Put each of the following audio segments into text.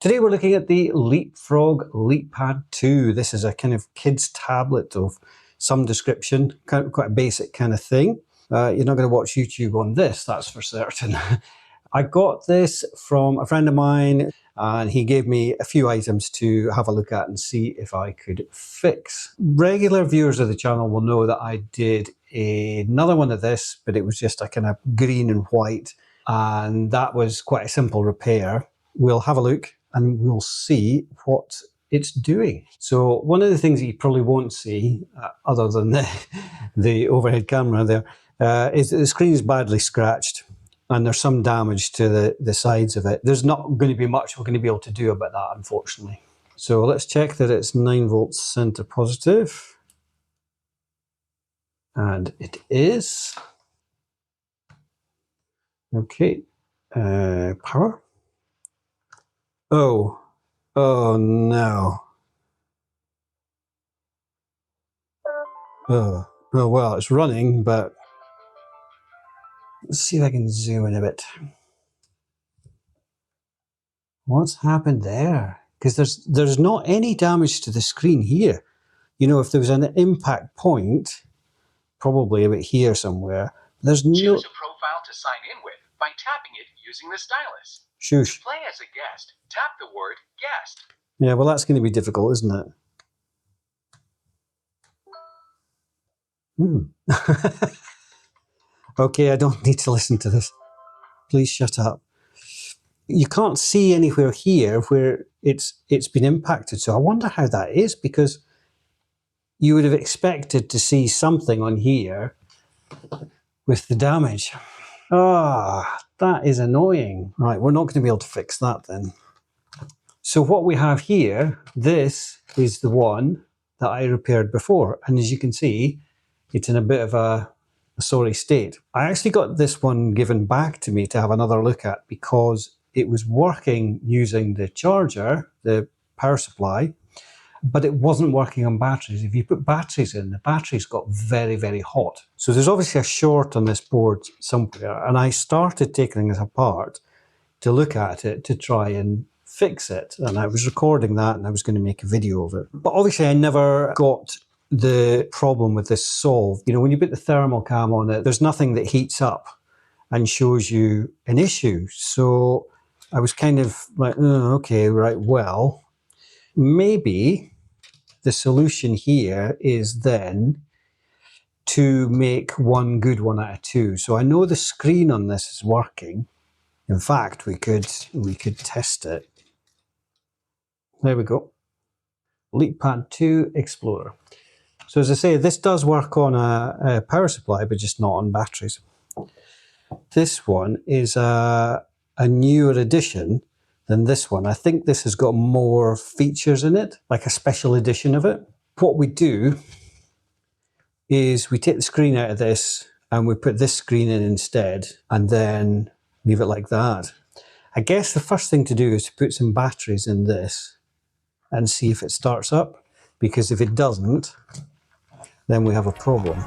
Today we're looking at the Leapfrog LeapPad 2. This is a kind of kid's tablet of some description, quite a basic kind of thing. You're not going to watch YouTube on this, that's for certain. I got this from a friend of mine and he gave me a few items to have a look at and see if I could fix. Regular viewers of the channel will know that I did another one of this, but it was just a kind of green and white, and that was quite a simple repair. We'll have a look and we'll see what it's doing. So one of the things that you probably won't see, other than the overhead camera there, is that the screen is badly scratched and there's some damage to the sides of it. There's not going to be much we're going to be able to do about that, unfortunately. So let's check that it's 9 volts center positive. And it is. Okay, power. Oh no. Oh well, it's running, but let's see if I can zoom in a bit. What's happened there? Because there's not any damage to the screen here. You know, if there was an impact point, probably about here somewhere, there's no... Choose a profile to sign in with by tapping it using the stylus. Shush. To play as a guest, tap the word guest. Yeah, well, that's going to be difficult, isn't it? Okay, I don't need to listen to this. Please shut up. You can't see anywhere here where it's been impacted, so I wonder how that is, because you would have expected to see something on here with the damage. Ah, that is annoying. Right, we're not going to be able to fix that then. So what we have here, this is the one that I repaired before, and as you can see, it's in a bit of a sorry state. I actually got this one given back to me to have another look at because it was working using the charger, the power supply, but it wasn't working on batteries. If you put batteries in, the batteries got very, very hot. So there's obviously a short on this board somewhere, and I started taking it apart to look at it to try and fix it. And I was recording that and I was going to make a video of it. But obviously I never got the problem with this solved. You know, when you put the thermal cam on it, there's nothing that heats up and shows you an issue. So I was kind of like, oh, okay, right, well, maybe the solution here is then to make one good one out of two. So I know the screen on this is working. In fact, we could test it. There we go. LeapPad 2 Explorer. So as I say, this does work on a power supply, but just not on batteries. This one is a newer edition than this one. I think this has got more features in it, like a special edition of it. What we do is we take the screen out of this and we put this screen in instead, and then leave it like that. I guess the first thing to do is to put some batteries in this and see if it starts up, because if it doesn't, then we have a problem.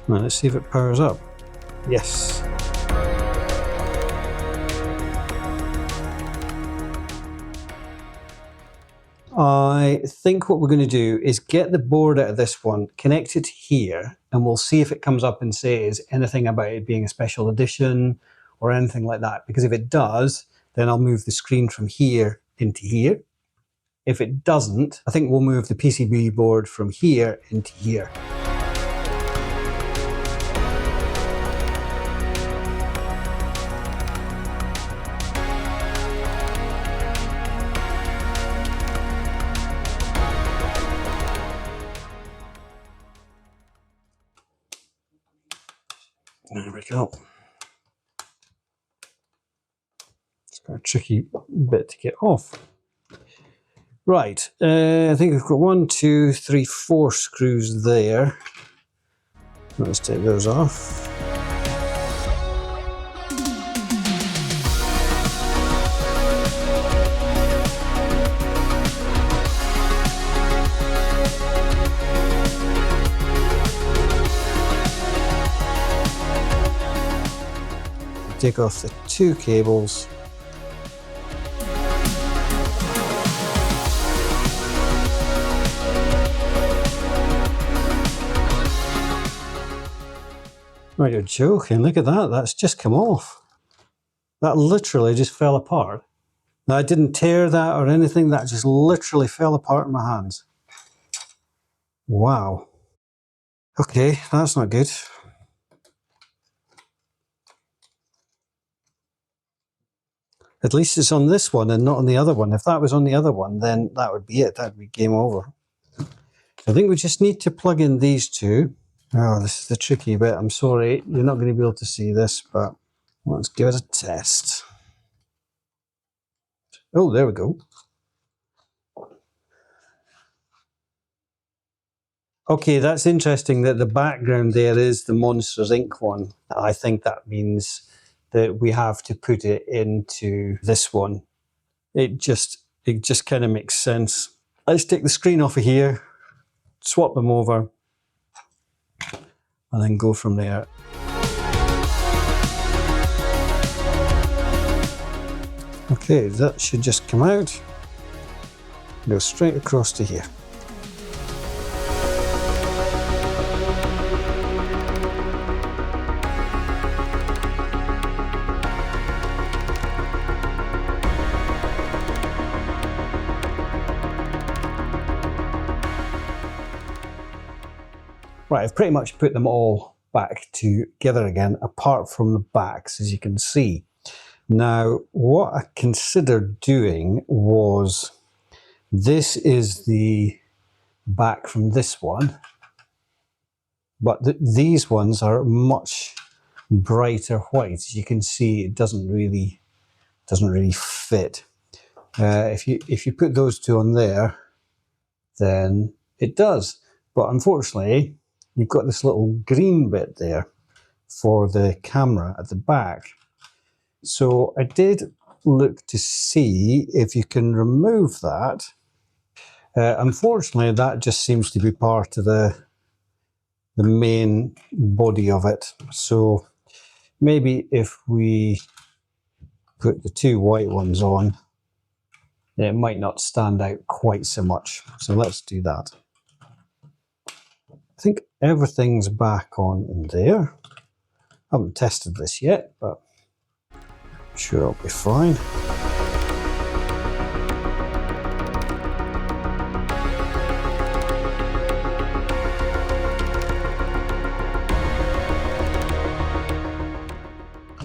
Now let's see if it powers up. Yes. I think what we're going to do is get the board out of this one, connect it here, and we'll see if it comes up and says anything about it being a special edition or anything like that. Because if it does, then I'll move the screen from here into here. If it doesn't, I think we'll move the PCB board from here into here. There we go. It's got a tricky bit to get off. Right, I think we've got 1, 2, 3, 4 screws there. Let's take those off. take off the two cables. Oh, you're joking, look at that, that's just come off. That literally just fell apart. Now, I didn't tear that or anything, that just literally fell apart in my hands. Wow. Okay, that's not good. At least it's on this one and not on the other one. If that was on the other one, then that would be it. That would be game over. I think we just need to plug in these two. Oh, this is the tricky bit. I'm sorry, you're not going to be able to see this, but let's give it a test. Oh, there we go. Okay, that's interesting that the background there is the Monsters Inc. one. I think that means that we have to put it into this one. It just kind of makes sense. Let's take the screen off of here, swap them over, and then go from there. Okay, that should just come out, go straight across to here. Right, I've pretty much put them all back together again, apart from the backs, as you can see. Now, what I considered doing was, this is the back from this one, but these ones are much brighter white. As you can see, it doesn't really fit. If you put those two on there, then it does. But unfortunately, you've got this little green bit there for the camera at the back. So I did look to see if you can remove that. Unfortunately, that just seems to be part of the main body of it. So maybe if we put the two white ones on, it might not stand out quite so much. So let's do that. I think everything's back on in there. I haven't tested this yet, but I'm sure it'll be fine.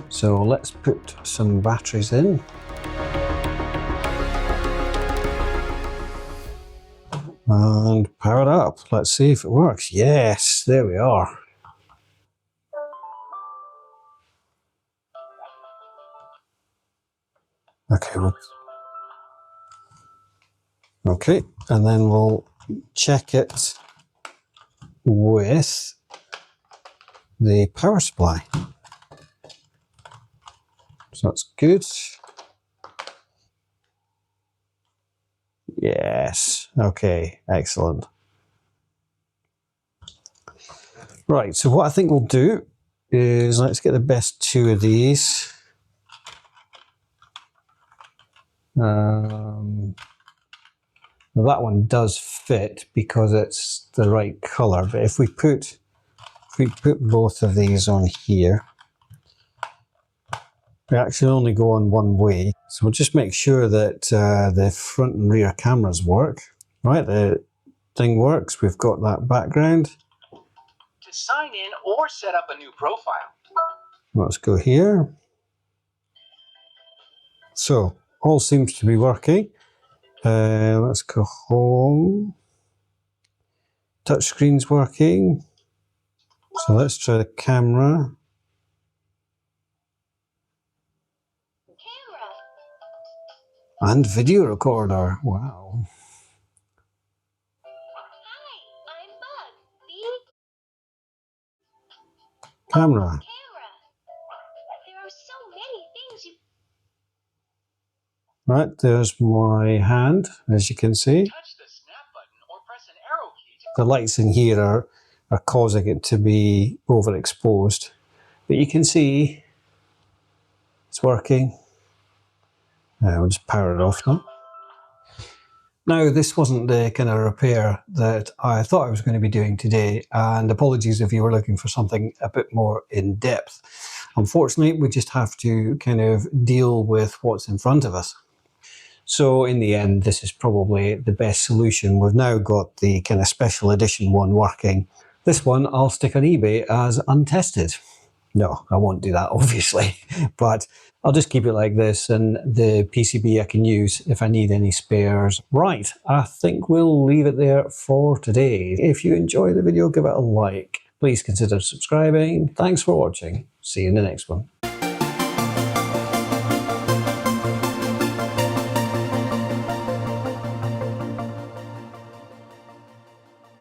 So let's put some batteries in. And power it up. Let's see if it works. Yes, there we are. Okay, and then we'll check it with the power supply. So that's good. Yes, okay, excellent. Right, so what I think we'll do is, let's get the best two of these. Well, that one does fit because it's the right color, but if we put both of these on here, we actually only go on one way. So we'll just make sure that the front and rear cameras work. Right, the thing works. We've got that background. To sign in or set up a new profile. Let's go here. So all seems to be working. Let's go home. Touchscreen's working. So let's try the camera. And video recorder. Wow. Hi, I'm Bug. Beep. Camera. Camera. There are so many things you... Right, there's my hand, as you can see. Touch the snap button or press an arrow key to... The lights in here are causing it to be overexposed. But you can see It's working. We'll just power it off now. Now, this wasn't the kind of repair that I thought I was going to be doing today, and apologies if you were looking for something a bit more in depth. Unfortunately, we just have to kind of deal with what's in front of us. So in the end, this is probably the best solution. We've now got the kind of special edition one working. This one I'll stick on eBay as untested. No, I won't do that, obviously, but I'll just keep it like this, and the PCB I can use if I need any spares. Right, I think we'll leave it there for today. If you enjoy the video, give it a like. Please consider subscribing. Thanks for watching. See you in the next one.